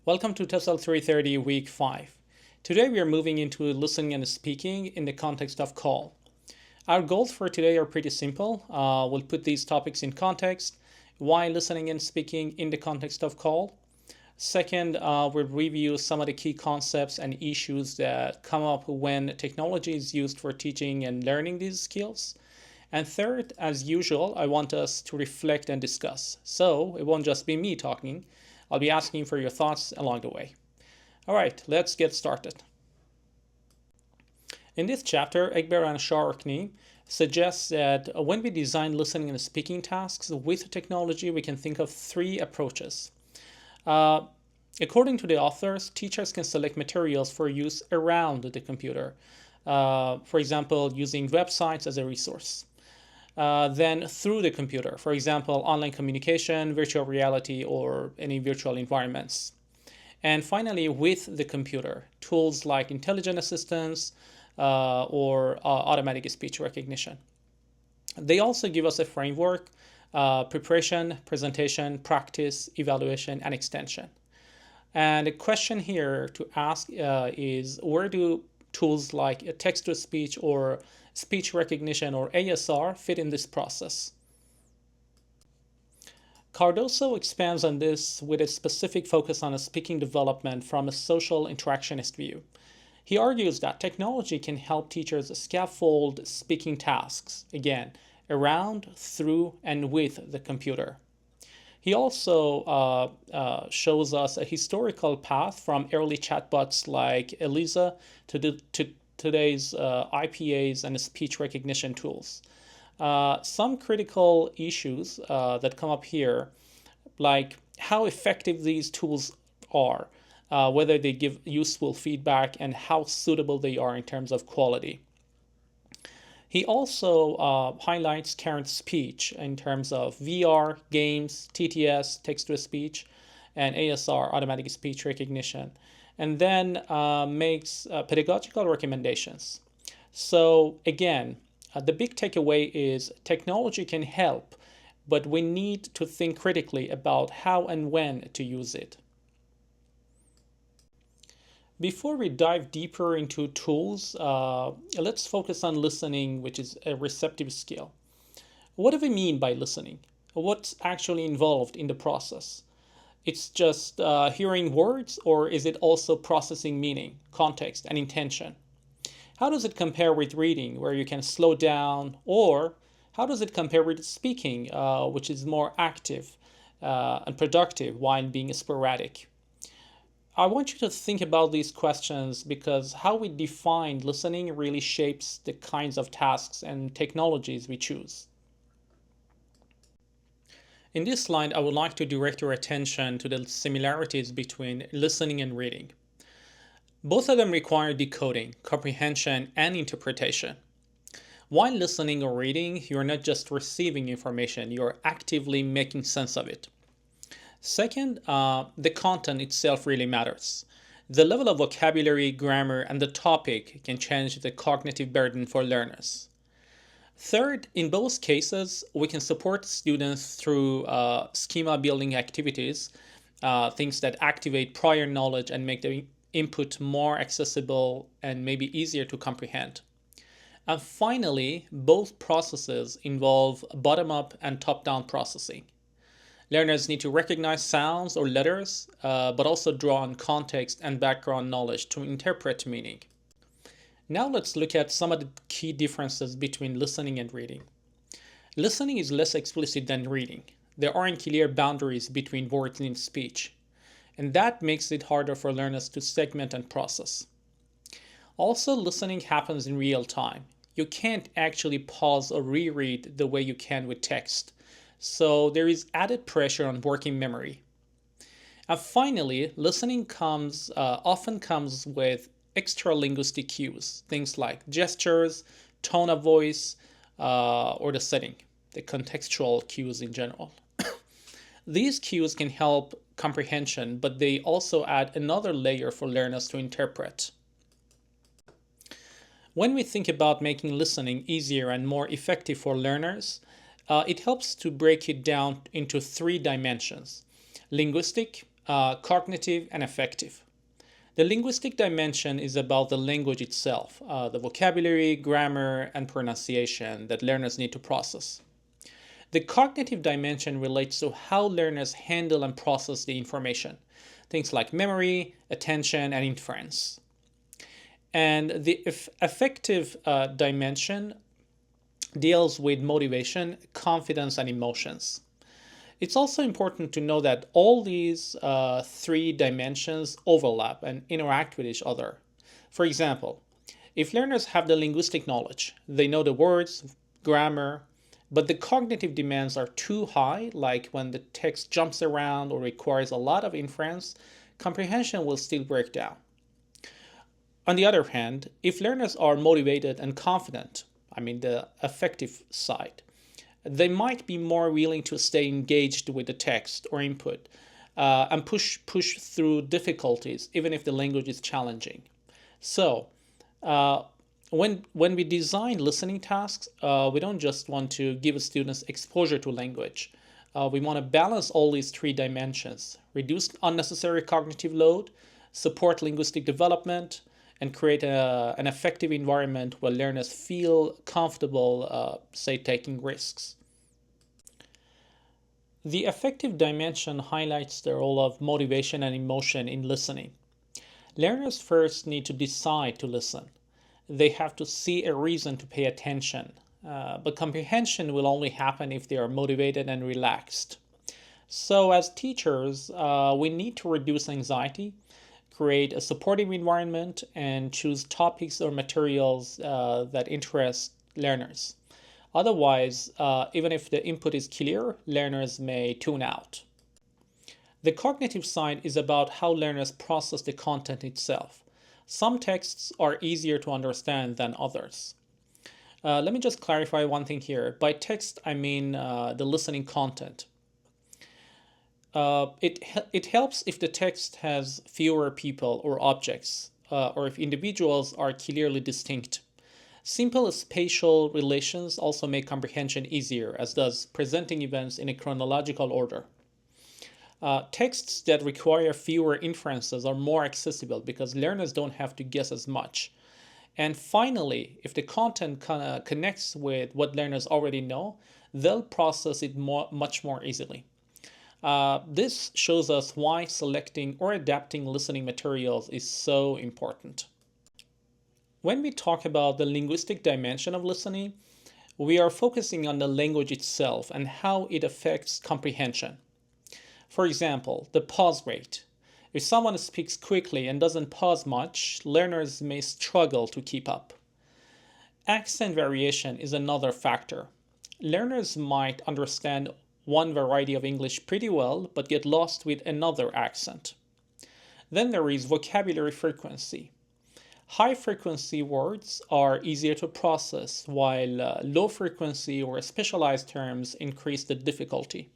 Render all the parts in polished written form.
Welcome to TESOL 330 Week 5. Today we are moving into listening and speaking in the context of call. Our goals for today are pretty simple. We'll put these topics in context, why listening and speaking in the context of call. Second, we'll review some of the key concepts and issues that come up when technology is used for teaching and learning these skills. And third, as usual, I want us to reflect and discuss. So it won't just be me talking. I'll be asking for your thoughts along the way. All right, let's get started. In this chapter, Egber and Sharkney suggests that when we design listening and speaking tasks with technology, we can think of three approaches. According to the authors, teachers can select materials for use around the computer. For example, using websites as a resource. Then through the computer, for example, online communication, virtual reality, or any virtual environments. And finally, with the computer, tools like intelligent assistants or automatic speech recognition. They also give us a framework, preparation, presentation, practice, evaluation, and extension. And the question here to ask is, where do tools like text-to-speech or speech recognition or ASR fit in this process? Cardoso expands on this with a specific focus on a speaking development from a social interactionist view. He argues that technology can help teachers scaffold speaking tasks, again, around, through, and with the computer. He also shows us a historical path from early chatbots like Eliza to today's IPAs and speech recognition tools. Some critical issues that come up here, like how effective these tools are, whether they give useful feedback, and how suitable they are in terms of quality. He also highlights current speech in terms of VR, games, TTS, text-to-speech, and ASR, automatic speech recognition, and then makes pedagogical recommendations. So again, the big takeaway is technology can help, but we need to think critically about how and when to use it. Before we dive deeper into tools, let's focus on listening, which is a receptive skill. What do we mean by listening? What's actually involved in the process? It's just hearing words, or is it also processing meaning, context, and intention? How does it compare with reading, where you can slow down, or how does it compare with speaking, which is more active and productive while being sporadic? I want you to think about these questions because how we define listening really shapes the kinds of tasks and technologies we choose. In this slide, I would like to direct your attention to the similarities between listening and reading. Both of them require decoding, comprehension, and interpretation. While listening or reading, you're not just receiving information, you're actively making sense of it. Second, the content itself really matters. The level of vocabulary, grammar, and the topic can change the cognitive burden for learners. Third, in both cases, we can support students through schema building activities, things that activate prior knowledge and make the input more accessible and maybe easier to comprehend. And finally, both processes involve bottom-up and top-down processing. Learners need to recognize sounds or letters, but also draw on context and background knowledge to interpret meaning. Now let's look at some of the key differences between listening and reading. Listening is less explicit than reading. There aren't clear boundaries between words in speech, and that makes it harder for learners to segment and process. Also, listening happens in real time. You can't actually pause or reread the way you can with text, so there is added pressure on working memory. And finally, listening often comes with extra linguistic cues, things like gestures, tone of voice, or the setting, the contextual cues in general. These cues can help comprehension, but they also add another layer for learners to interpret. When we think about making listening easier and more effective for learners, it helps to break it down into three dimensions: linguistic, cognitive and affective. The linguistic dimension is about the language itself, the vocabulary, grammar, and pronunciation that learners need to process. The cognitive dimension relates to how learners handle and process the information, things like memory, attention, and inference. And the affective dimension deals with motivation, confidence, and emotions. It's also important to know that all these three dimensions overlap and interact with each other. For example, if learners have the linguistic knowledge, they know the words, grammar, but the cognitive demands are too high, like when the text jumps around or requires a lot of inference, comprehension will still break down. On the other hand, if learners are motivated and confident, the affective side, they might be more willing to stay engaged with the text or input and push through difficulties, even if the language is challenging. So, when we design listening tasks, we don't just want to give students exposure to language. We want to balance all these three dimensions, reduce unnecessary cognitive load, support linguistic development, and create an effective environment where learners feel comfortable, say, taking risks. The affective dimension highlights the role of motivation and emotion in listening. Learners first need to decide to listen. They have to see a reason to pay attention, but comprehension will only happen if they are motivated and relaxed. So, as teachers, we need to reduce anxiety, create a supportive environment, and choose topics or materials that interest learners. Otherwise, even if the input is clear, learners may tune out. The cognitive side is about how learners process the content itself. Some texts are easier to understand than others. Let me just clarify one thing here. By text, I mean the listening content. It helps if the text has fewer people or objects, or if individuals are clearly distinct. Simple spatial relations also make comprehension easier, as does presenting events in a chronological order. Texts that require fewer inferences are more accessible because learners don't have to guess as much. And finally, if the content connects with what learners already know, they'll process it much more easily. This shows us why selecting or adapting listening materials is so important. When we talk about the linguistic dimension of listening, we are focusing on the language itself and how it affects comprehension. For example, the pause rate. If someone speaks quickly and doesn't pause much, learners may struggle to keep up. Accent variation is another factor. Learners might understand one variety of English pretty well, but get lost with another accent. Then there is vocabulary frequency. High frequency words are easier to process, while low frequency or specialized terms increase the difficulty.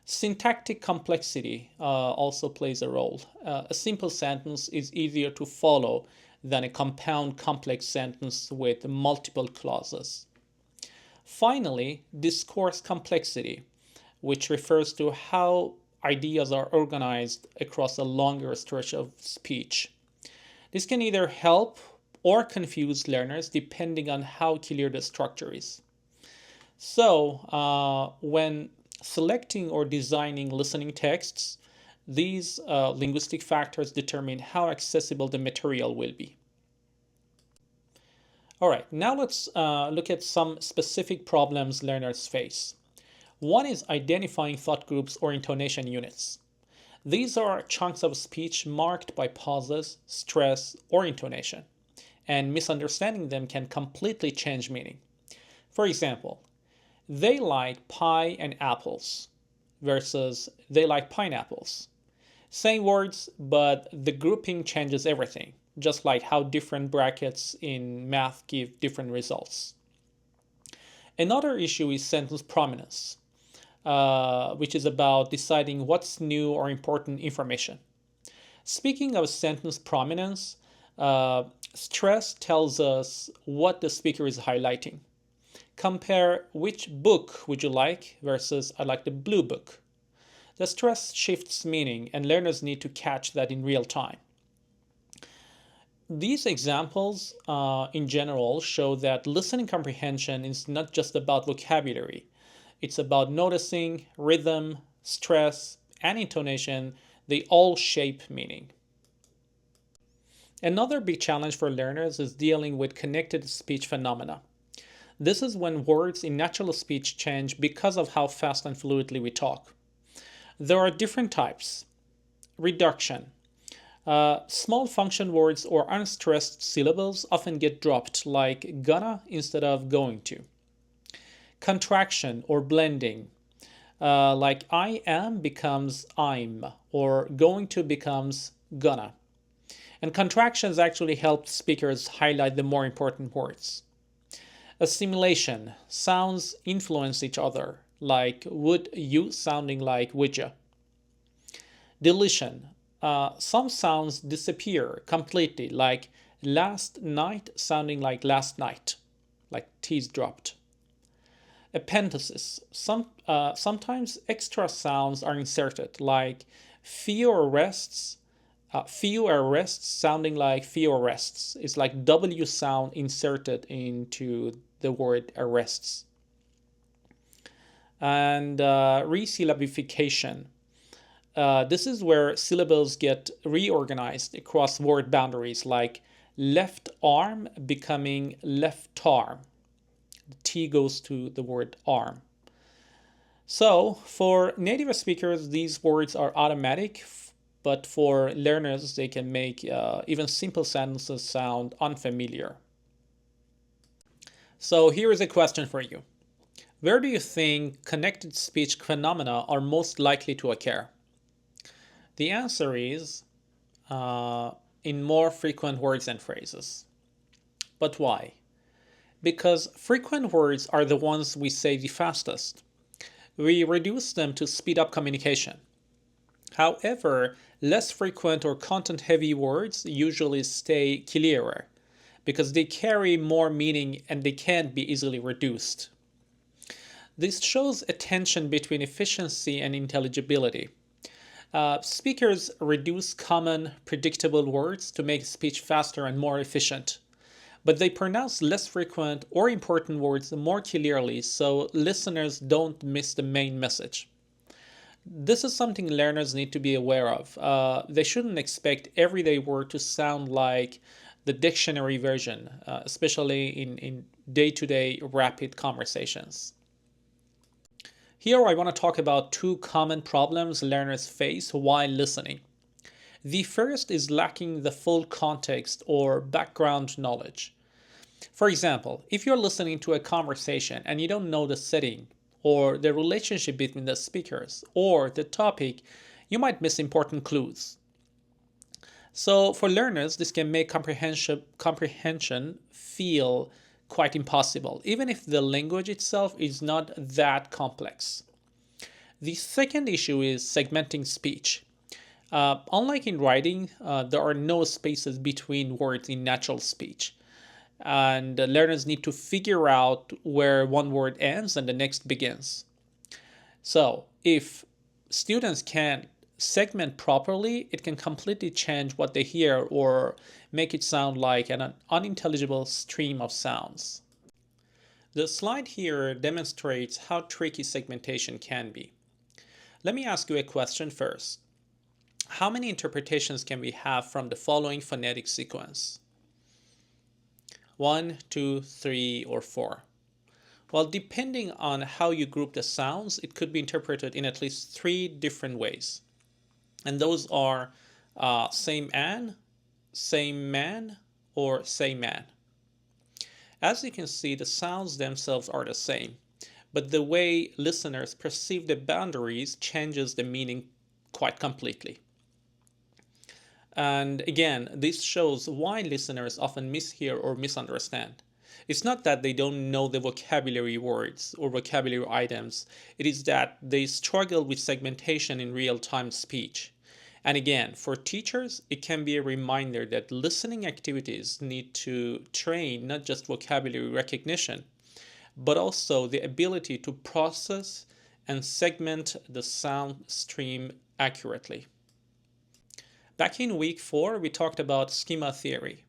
Syntactic complexity also plays a role. A simple sentence is easier to follow than a compound complex sentence with multiple clauses. Finally, discourse complexity, which refers to how ideas are organized across a longer stretch of speech. This can either help or confuse learners depending on how clear the structure is. So, when selecting or designing listening texts, these linguistic factors determine how accessible the material will be. All right, now let's look at some specific problems learners face. One is identifying thought groups or intonation units. These are chunks of speech marked by pauses, stress, or intonation, and misunderstanding them can completely change meaning. For example, they like pie and apples versus they like pineapples. Same words, but the grouping changes everything, just like how different brackets in math give different results. Another issue is sentence prominence, which is about deciding what's new or important information. Speaking of sentence prominence, stress tells us what the speaker is highlighting. Compare which book would you like versus I like the blue book. The stress shifts meaning, and learners need to catch that in real time. These examples, in general, show that listening comprehension is not just about vocabulary. It's about noticing rhythm, stress, and intonation. They all shape meaning. Another big challenge for learners is dealing with connected speech phenomena. This is when words in natural speech change because of how fast and fluidly we talk. There are different types. Reduction. Small function words or unstressed syllables often get dropped, like gonna instead of going to. Contraction or blending, like I am becomes I'm, or going to becomes gonna. And contractions actually help speakers highlight the more important words. Assimilation, sounds influence each other, like would you sounding like would ya. Deletion, some sounds disappear completely, like last night sounding like last night, like T's dropped. Epenthesis, sometimes extra sounds are inserted, like few arrests, few arrests sounding like few arrests. It's like W sound inserted into the word arrests. And resyllabification. This is where syllables get reorganized across word boundaries, like left arm becoming left arm. The T goes to the word arm. So, for native speakers, these words are automatic, but for learners, they can make even simple sentences sound unfamiliar. So, here is a question for you. Where do you think connected speech phenomena are most likely to occur? The answer is in more frequent words and phrases. But why? Because frequent words are the ones we say the fastest. We reduce them to speed up communication. However, less frequent or content-heavy words usually stay clearer because they carry more meaning and they can't be easily reduced. This shows a tension between efficiency and intelligibility. Speakers reduce common, predictable words to make speech faster and more efficient, but they pronounce less frequent or important words more clearly so listeners don't miss the main message. This is something learners need to be aware of. They shouldn't expect everyday word to sound like the dictionary version, especially in day-to-day rapid conversations. Here I want to talk about two common problems learners face while listening. The first is lacking the full context or background knowledge. For example, if you're listening to a conversation and you don't know the setting or the relationship between the speakers or the topic, you might miss important clues. So for learners, this can make comprehension feel quite impossible, even if the language itself is not that complex. The second issue is segmenting speech. Unlike in writing, there are no spaces between words in natural speech, and learners need to figure out where one word ends and the next begins. So, if students can segment properly, it can completely change what they hear or make it sound like an unintelligible stream of sounds. The slide here demonstrates how tricky segmentation can be. Let me ask you a question first. How many interpretations can we have from the following phonetic sequence? 1, 2, 3, or 4? Well, depending on how you group the sounds, it could be interpreted in at least 3 different ways. And those are same man, or same man. As you can see, the sounds themselves are the same, but the way listeners perceive the boundaries changes the meaning quite completely. And again, this shows why listeners often mishear or misunderstand. It's not that they don't know the vocabulary words or vocabulary items, it is that they struggle with segmentation in real-time speech. And again, for teachers, it can be a reminder that listening activities need to train not just vocabulary recognition, but also the ability to process and segment the sound stream accurately. Back in week 4, we talked about schema theory,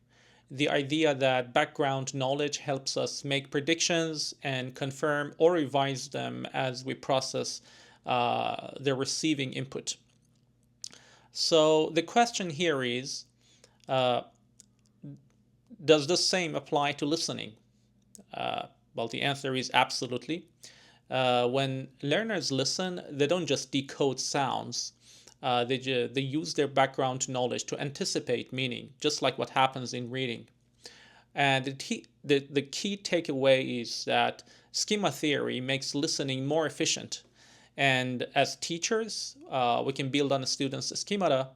the idea that background knowledge helps us make predictions and confirm or revise them as we process the receiving input. So the question here is, uh, does the same apply to listening? Well, the answer is absolutely. When learners listen, they don't just decode sounds. They use their background knowledge to anticipate meaning, just like what happens in reading. And the key takeaway is that schema theory makes listening more efficient. And as teachers, we can build on the students' schemata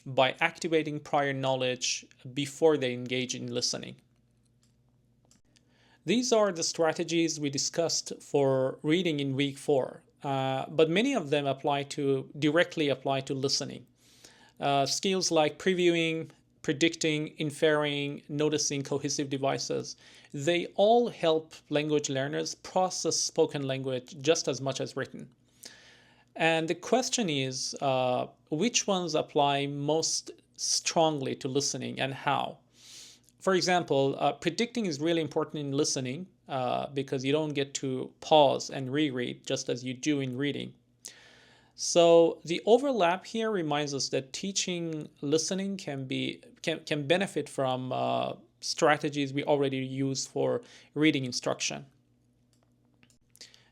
by activating prior knowledge before they engage in listening. These are the strategies we discussed for reading in week 4, but many of them directly apply to listening. Skills like previewing, predicting, inferring, noticing cohesive devices, they all help language learners process spoken language just as much as written. And the question is, which ones apply most strongly to listening and how? For example, predicting is really important in listening because you don't get to pause and reread just as you do in reading. So the overlap here reminds us that teaching listening can benefit from strategies we already use for reading instruction.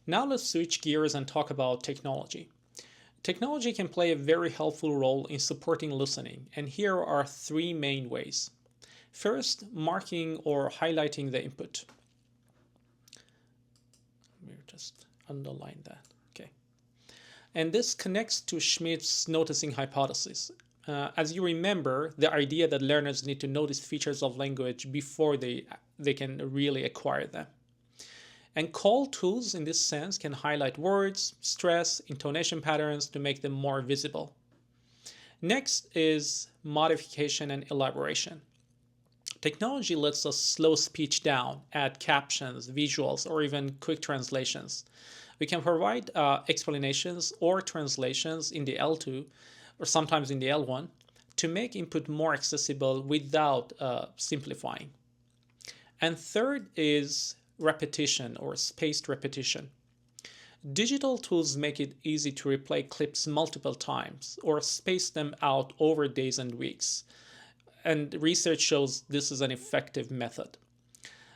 Now let's switch gears and talk about technology. Technology can play a very helpful role in supporting listening, and here are 3 main ways. First, marking or highlighting the input. We'll just underline that. Okay. And this connects to Schmidt's noticing hypothesis. As you remember, the idea that learners need to notice features of language before they can really acquire them. And call tools in this sense can highlight words, stress, intonation patterns to make them more visible. Next is modification and elaboration. Technology lets us slow speech down, add captions, visuals, or even quick translations. We can provide explanations or translations in the L2 or sometimes in the L1 to make input more accessible without simplifying. And third is repetition or spaced repetition. Digital tools make it easy to replay clips multiple times or space them out over days and weeks. And research shows this is an effective method.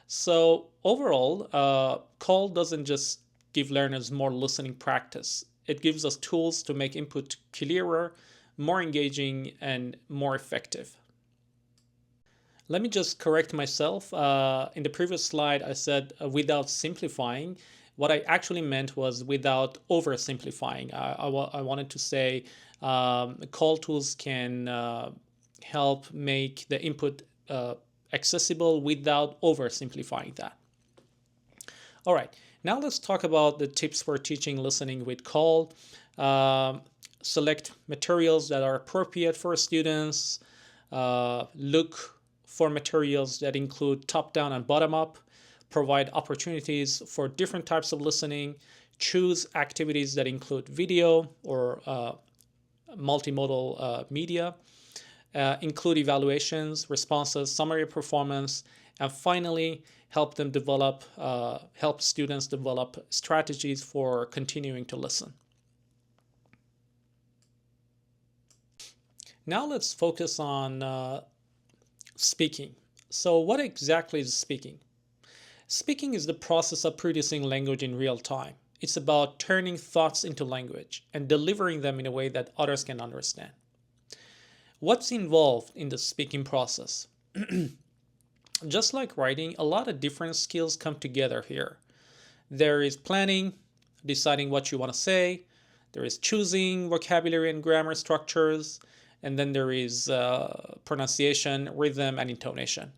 So overall, call doesn't just give learners more listening practice. It gives us tools to make input clearer, more engaging, and more effective. Let me just correct myself. In the previous slide, I said without simplifying. What I actually meant was without oversimplifying. I wanted to say call tools can help make the input accessible without oversimplifying that. All right, now let's talk about the tips for teaching listening with call. Select materials that are appropriate for students. Look for materials that include top-down and bottom-up, provide opportunities for different types of listening, choose activities that include video or multimodal media, include evaluations, responses, summary performance, and finally help students develop strategies for continuing to listen. Now let's focus on speaking. So what exactly is speaking? Speaking is the process of producing language in real time. It's about turning thoughts into language and delivering them in a way that others can understand. What's involved in the speaking process? Just like writing, a lot of different skills come together here. There is planning, deciding what you want to say. There is choosing vocabulary and grammar structures. And then there is pronunciation, rhythm, and intonation.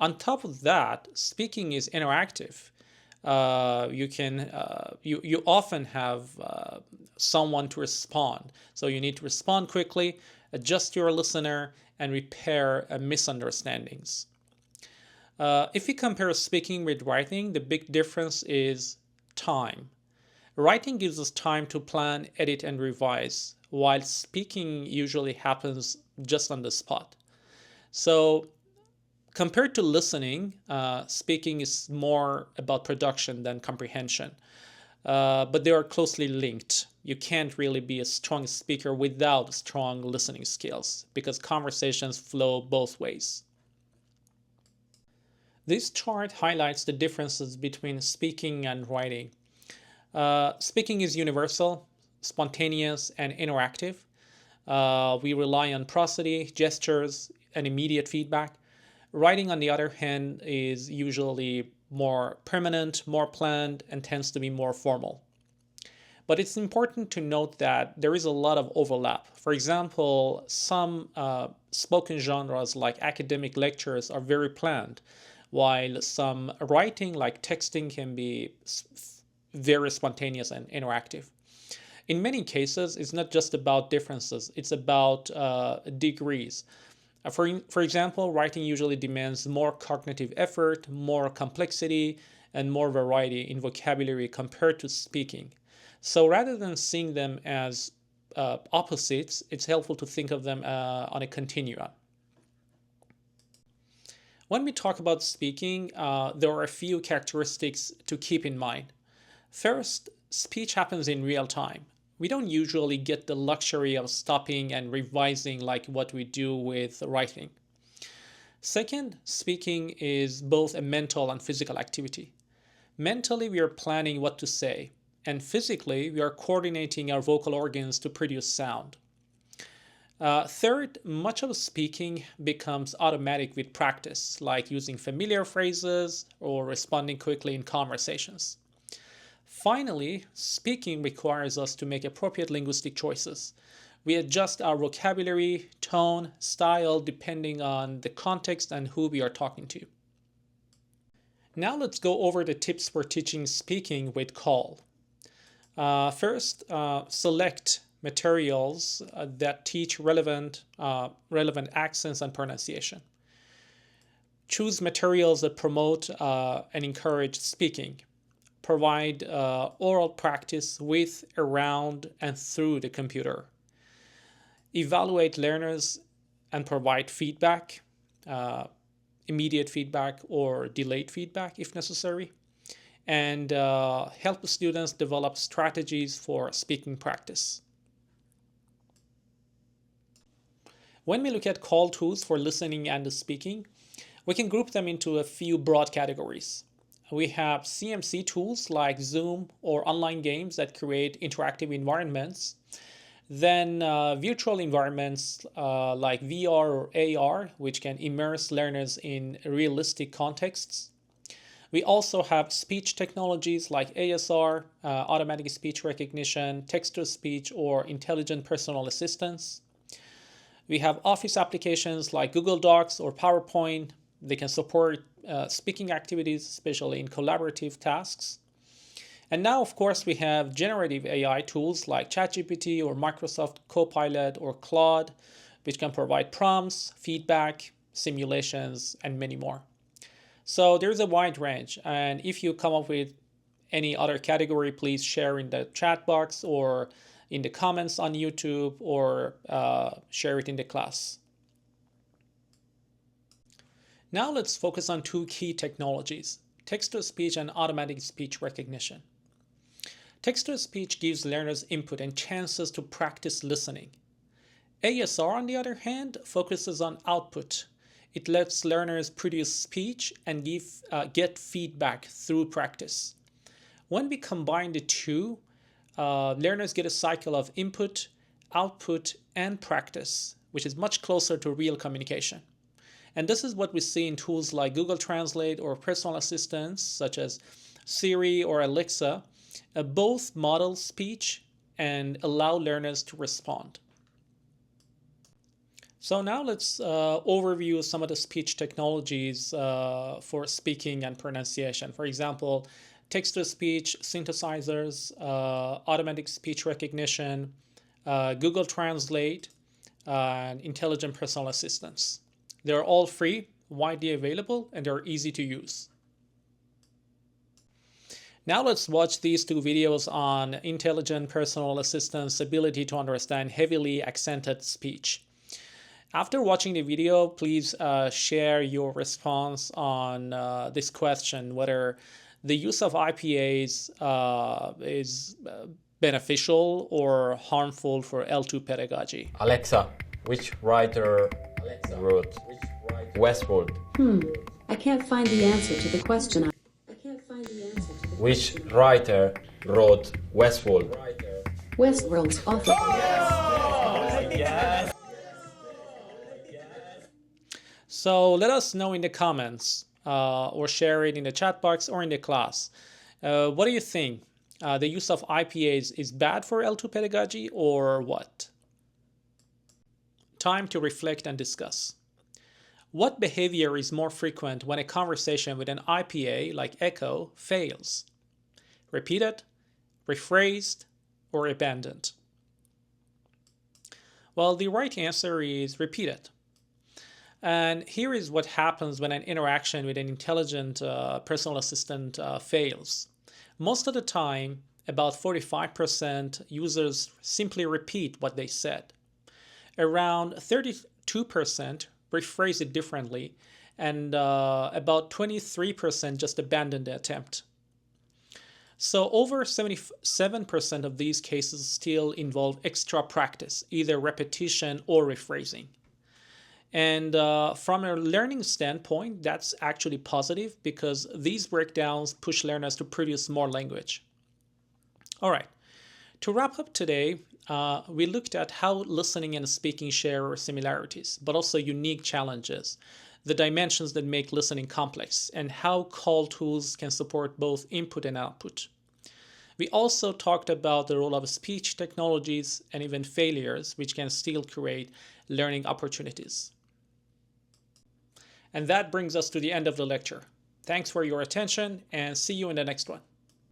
On top of that, speaking is interactive. You often have someone to respond. So you need to respond quickly, adjust your listener, and repair misunderstandings. If you compare speaking with writing, the big difference is time. Writing gives us time to plan, edit, and revise, while speaking usually happens just on the spot. So, compared to listening, speaking is more about production than comprehension. But they are closely linked. You can't really be a strong speaker without strong listening skills because conversations flow both ways. This chart highlights the differences between speaking and writing. Speaking is universal, spontaneous, and interactive. We rely on prosody, gestures, and immediate feedback. Writing, on the other hand, is usually more permanent, more planned, and tends to be more formal. But it's important to note that there is a lot of overlap. For example, some spoken genres like academic lectures are very planned, while some writing like texting can be very spontaneous and interactive. In many cases, it's not just about differences, it's about degrees. For example, writing usually demands more cognitive effort, more complexity, and more variety in vocabulary compared to speaking. So rather than seeing them as opposites, it's helpful to think of them on a continuum. When we talk about speaking, there are a few characteristics to keep in mind. First, speech happens in real time. We don't usually get the luxury of stopping and revising like what we do with writing. Second, speaking is both a mental and physical activity. Mentally, we are planning what to say, and physically, we are coordinating our vocal organs to produce sound. Third, much of speaking becomes automatic with practice, like using familiar phrases or responding quickly in conversations. Finally, speaking requires us to make appropriate linguistic choices. We adjust our vocabulary, tone, style depending on the context and who we are talking to. Now let's go over the tips for teaching speaking with call. First, select materials that teach relevant accents and pronunciation. Choose materials that promote and encourage speaking. Provide oral practice with, around, and through the computer. Evaluate learners and provide feedback, immediate feedback or delayed feedback if necessary, and help students develop strategies for speaking practice. When we look at call tools for listening and speaking, we can group them into a few broad categories. We have CMC tools like Zoom or online games that create interactive environments. Then virtual environments like VR or AR, which can immerse learners in realistic contexts. We also have speech technologies like ASR, automatic speech recognition, text-to-speech, or intelligent personal assistants. We have office applications like Google Docs or PowerPoint. They can support speaking activities, especially in collaborative tasks. And now, of course, we have generative AI tools like ChatGPT or Microsoft Copilot or Claude, which can provide prompts, feedback, simulations, and many more. So there's a wide range. And if you come up with any other category, please share in the chat box or in the comments on YouTube or share it in the class. Now let's focus on two key technologies, text-to-speech and automatic speech recognition. Text-to-speech gives learners input and chances to practice listening. ASR, on the other hand, focuses on output. It lets learners produce speech and get feedback through practice. When we combine the two, learners get a cycle of input, output, and practice, which is much closer to real communication. And this is what we see in tools like Google Translate or personal assistants such as Siri or Alexa. Both model speech and allow learners to respond. So now let's overview some of the speech technologies for speaking and pronunciation. For example, text-to-speech synthesizers, automatic speech recognition, Google Translate, and intelligent personal assistants. They're all free, widely available, and they're easy to use. Now let's watch these two videos on intelligent personal assistant's ability to understand heavily accented speech. After watching the video, please share your response on this question, whether the use of IPAs is beneficial or harmful for L2 pedagogy. Alexa, which writer wrote Westworld? I can't find the answer to the question. Which writer wrote Westworld? Westworld's author. Yes. So let us know in the comments or share it in the chat box or in the class. What do you think? The use of IPAs is bad for L2 pedagogy or what? Time to reflect and discuss. What behavior is more frequent when a conversation with an IPA like echo fails? Repeated, rephrased, or abandoned? Well, the right answer is repeated. And here is what happens when an interaction with an intelligent personal assistant fails. Most of the time, about 45% users simply repeat what they said. Around 32% rephrase it differently, and about 23% just abandon the attempt. So over 77% of these cases still involve extra practice, either repetition or rephrasing. And from a learning standpoint, that's actually positive because these breakdowns push learners to produce more language. All right, to wrap up today, we looked at how listening and speaking share similarities, but also unique challenges, the dimensions that make listening complex, and how call tools can support both input and output. We also talked about the role of speech technologies and even failures, which can still create learning opportunities. And that brings us to the end of the lecture. Thanks for your attention and see you in the next one.